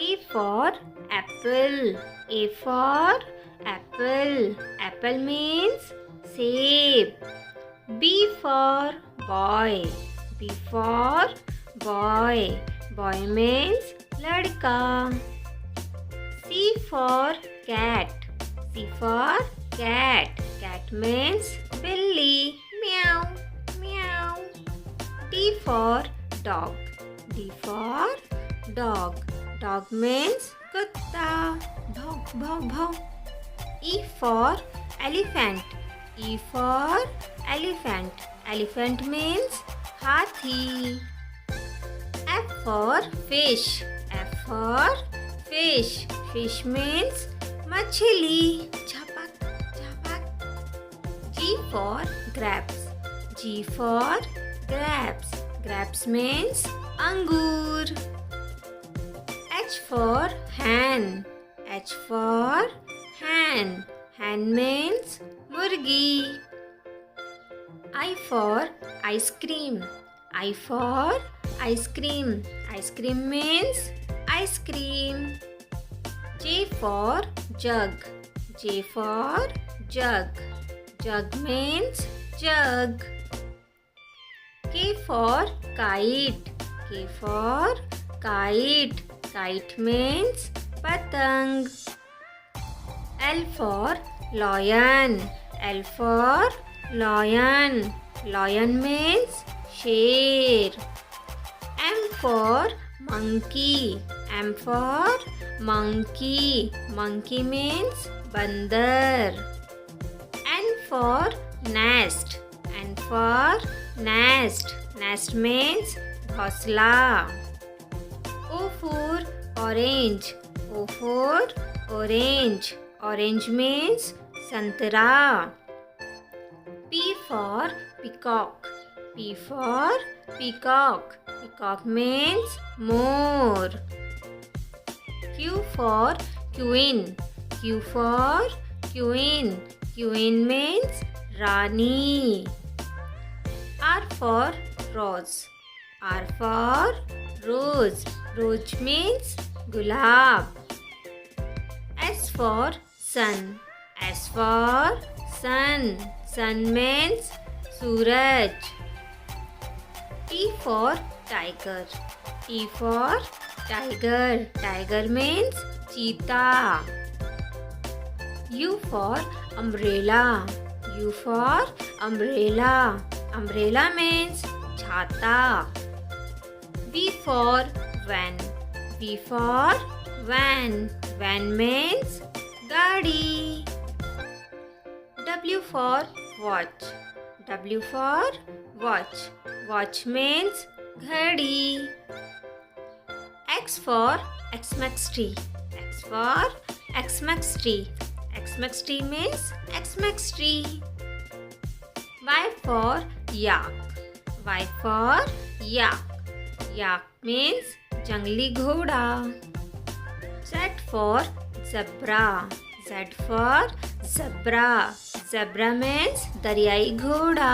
A for apple. A for apple. Apple means save. B for boy. B for boy. Boy means ladka. C for cat. C for cat. Cat means billy. Meow. Meow. D for dog. D for dog. Dog means kutta. Bhaw, bhaw, bhaw. E for elephant. E for elephant. Elephant means hathi. F for fish. F for fish. Fish means machli. Chapak, chapak. G for grapes. G for grapes. Grapes means angur. H for hen. H for hen. Hen means murgi. I for ice cream. I for ice cream. Ice cream means ice cream. J for jug. J for jug. Jug means jug. K for kite. K for kite. Kite means patang. L for lion. L for lion. Lion means sher. M for monkey. M for monkey. Monkey means bandar. N for nest. N for nest. Nest means ghosla. O for orange. O for orange. Orange means santara. P for peacock. P for peacock. Peacock means more. Q for queen. Q for queen. Queen means Rani. R for rose. R for rose. Rose means gulab. S for sun. S for sun. Sun means suraj. T for tiger. T for tiger. Tiger means cheetah. U for umbrella. U for umbrella. Umbrella means chhata. V for van. V for van. Van means gaadi. W for watch. W for watch. Watch means ghadi. X for Xmas tree. X for Xmas tree. Xmas tree means Xmas tree. Y for yak. Y for yak. Yak means jangli ghoda. Z for zebra. Z for zebra. Zebra means daryai ghoda.